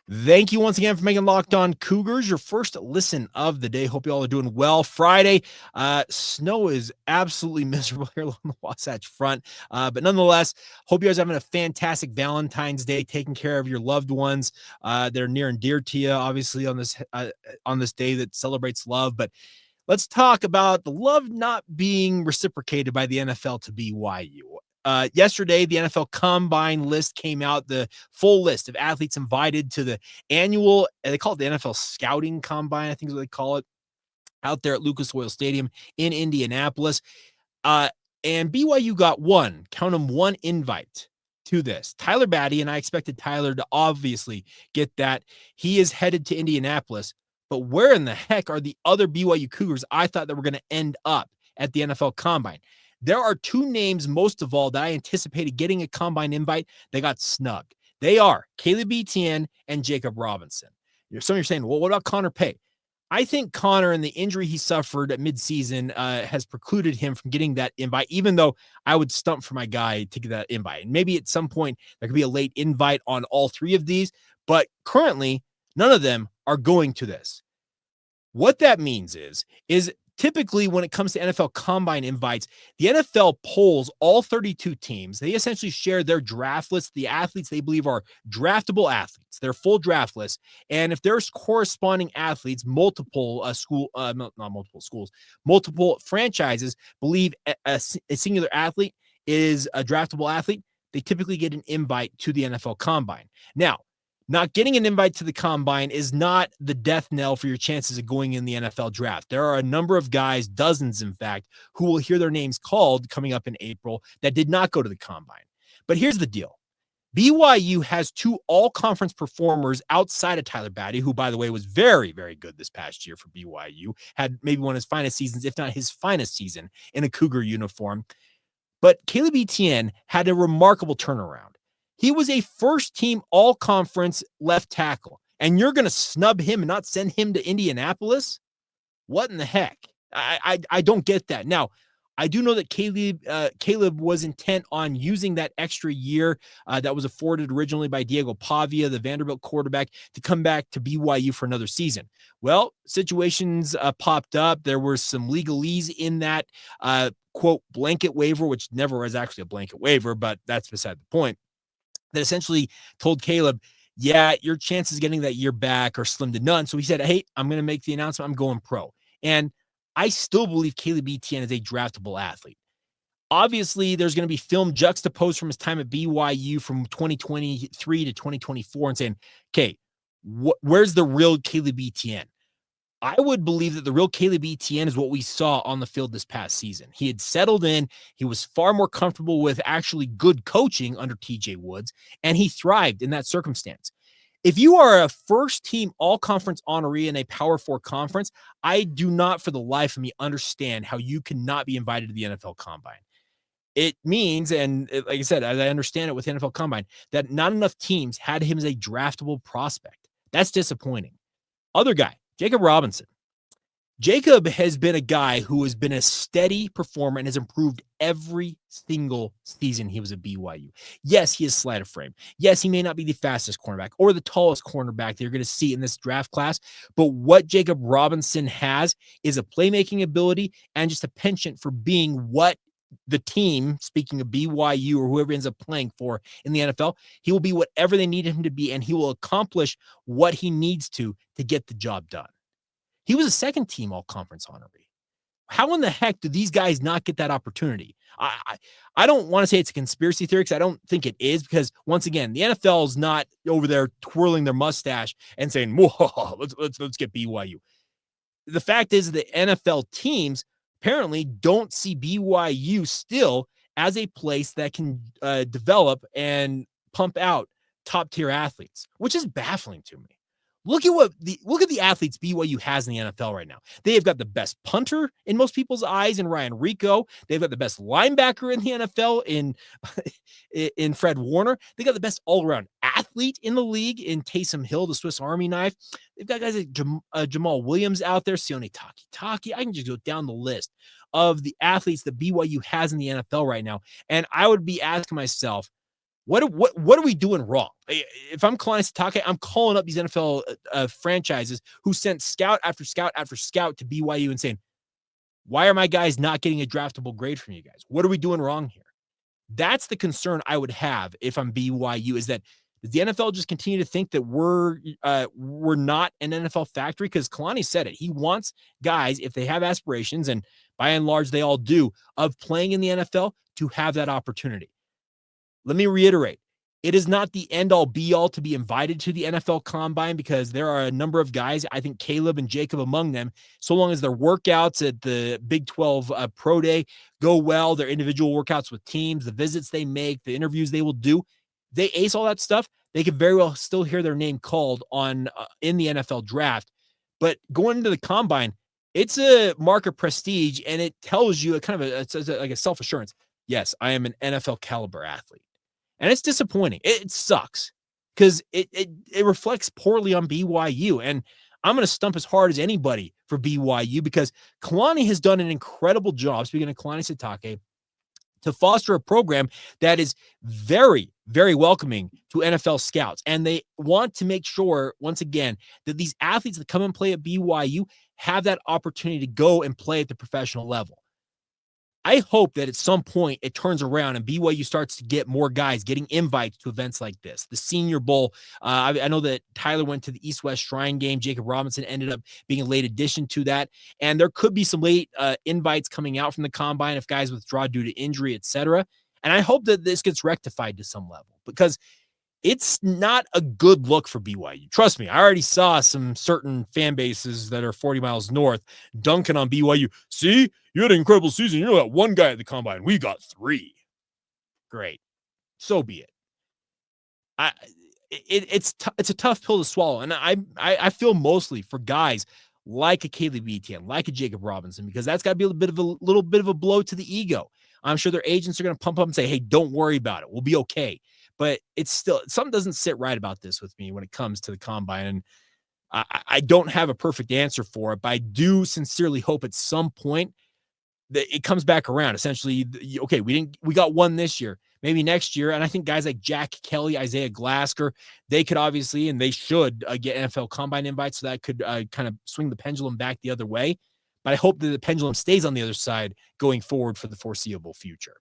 Thank you once again for making Locked On Cougars your first listen of the day. Hope you all are doing well. Friday, snow is absolutely miserable here along the Wasatch Front, but nonetheless, hope you guys are having a fantastic Valentine's Day, taking care of your loved ones that are near and dear to you. Obviously, on this day that celebrates love, but let's talk about the love not being reciprocated by the NFL to BYU. Yesterday, the NFL Combine list came out, the full list of athletes invited to the annual, they call it the NFL Scouting Combine, I think is what they call it, out there at Lucas Oil Stadium in Indianapolis. Uh, and BYU got count them, one invite to this. Tyler Batty, and I expected Tyler to obviously get that. He is headed to Indianapolis. But where in the heck are the other BYU Cougars I thought that were going to end up at the NFL Combine? There are two names, most of all, that I anticipated getting a Combine invite. They got snubbed. They are Caleb Etienne and Jakob Robinson. Some of you are saying, well, what about Connor Pay? I think Connor and the injury he suffered at midseason has precluded him from getting that invite, even though I would stump for my guy to get that invite. And maybe at some point there could be a late invite on all three of these, but currently none of them are going to this. What that means is typically when it comes to NFL Combine invites, the NFL polls all 32 teams. They essentially share their draft list, the athletes they believe are draftable athletes, their full draft list. And if there's corresponding athletes, multiple franchises believe a singular athlete is a draftable athlete, they typically get an invite to the NFL Combine. Now, not getting an invite to the Combine is not the death knell for your chances of going in the NFL draft. There are a number of guys, dozens in fact, who will hear their names called coming up in April that did not go to the Combine. But here's the deal. BYU has two all-conference performers outside of Tyler Batty, who, by the way, was very, very good this past year for BYU, had maybe one of his finest seasons, if not his finest season, in a Cougar uniform. But Caleb Etienne had a remarkable turnaround. He was a first-team all-conference left tackle, and you're going to snub him and not send him to Indianapolis? What in the heck? I don't get that. Now, I do know that Caleb was intent on using that extra year that was afforded originally by Diego Pavia, the Vanderbilt quarterback, to come back to BYU for another season. Well, situations popped up. There were some legalese in that, quote, blanket waiver, which never was actually a blanket waiver, but that's beside the point, that essentially told Caleb, yeah, your chances of getting that year back are slim to none. So he said, hey, I'm going to make the announcement. I'm going pro. And I still believe Caleb Etienne is a draftable athlete. Obviously, there's going to be film juxtaposed from his time at BYU from 2023 to 2024 and saying, okay, where's the real Caleb Etienne? I would believe that the real Caleb Etienne is what we saw on the field this past season. He had settled in. He was far more comfortable with actually good coaching under TJ Woods, and he thrived in that circumstance. If you are a first-team all-conference honoree in a Power 4 conference, I do not for the life of me understand how you cannot be invited to the NFL Combine. It means, and like I said, as I understand it with the NFL Combine, that not enough teams had him as a draftable prospect. That's disappointing. Other guy, Jakob Robinson. Jakob has been a guy who has been a steady performer and has improved every single season he was at BYU. Yes, he is slight of frame. Yes, he may not be the fastest cornerback or the tallest cornerback that you're going to see in this draft class, but what Jakob Robinson has is a playmaking ability and just a penchant for being what the team, speaking of BYU or whoever ends up playing for in the NFL, he will be whatever they need him to be, and he will accomplish what he needs to get the job done. He was a second-team all-conference honoree. How in the heck do these guys not get that opportunity? I don't want to say it's a conspiracy theory because I don't think it is, because once again, the NFL is not over there twirling their mustache and saying, whoa, let's get BYU. The fact is the NFL teams apparently don't see BYU still as a place that can develop and pump out top-tier athletes, which is baffling to me. Look at the athletes BYU has in the NFL right now. They have got the best punter in most people's eyes in Ryan Rico. They've got the best linebacker in the NFL in Fred Warner. They got the best all-around athlete in the league in Taysom Hill, the Swiss Army knife. They've got guys like Jamal Williams out there, Sione Takitaki. I can just go down the list of the athletes that BYU has in the NFL right now. And I would be asking myself, What are we doing wrong? If I'm Kalani Sitake, I'm calling up these NFL franchises who sent scout after scout after scout to BYU and saying, why are my guys not getting a draftable grade from you guys? What are we doing wrong here? That's the concern I would have if I'm BYU, is that does the NFL just continue to think that we're not an NFL factory? Because Kalani said it. He wants guys, if they have aspirations, and by and large they all do, of playing in the NFL, to have that opportunity. Let me reiterate. It is not the end all be all to be invited to the NFL Combine, because there are a number of guys, I think Caleb and Jakob among them, so long as their workouts at the Big 12 Pro Day go well, their individual workouts with teams, the visits they make, the interviews they will do, they ace all that stuff, they could very well still hear their name called on in the NFL draft. But going into the Combine, it's a mark of prestige, and it tells you it's like a self-assurance. Yes, I am an NFL caliber athlete. And it's disappointing. It sucks because it reflects poorly on BYU. And I'm going to stump as hard as anybody for BYU, because Kalani has done an incredible job, speaking of Kalani Sitake, to foster a program that is very, very welcoming to NFL scouts. And they want to make sure, once again, that these athletes that come and play at BYU have that opportunity to go and play at the professional level. I hope that at some point it turns around and BYU starts to get more guys getting invites to events like this. The Senior Bowl. I know that Tyler went to the East-West Shrine game. Jakob Robinson ended up being a late addition to that. And there could be some late invites coming out from the Combine if guys withdraw due to injury, etc. And I hope that this gets rectified to some level, because it's not a good look for BYU. Trust me, I already saw some certain fan bases that are 40 miles north dunking on BYU. See, you had an incredible season. You got one guy at the Combine. We got 3. Great. So be it. It's a tough pill to swallow. And I feel mostly for guys like a Caleb Etienne, like a Jakob Robinson, because that's got to be a little bit of a blow to the ego. I'm sure their agents are going to pump up and say, hey, don't worry about it. We'll be okay. But it's still, something doesn't sit right about this with me when it comes to the Combine. And I don't have a perfect answer for it, but I do sincerely hope at some point that it comes back around. Essentially, okay, we got one this year, maybe next year. And I think guys like Jack Kelly, Isaiah Glasker, they could obviously, and they should get NFL Combine invites. So that could kind of swing the pendulum back the other way. But I hope that the pendulum stays on the other side going forward for the foreseeable future.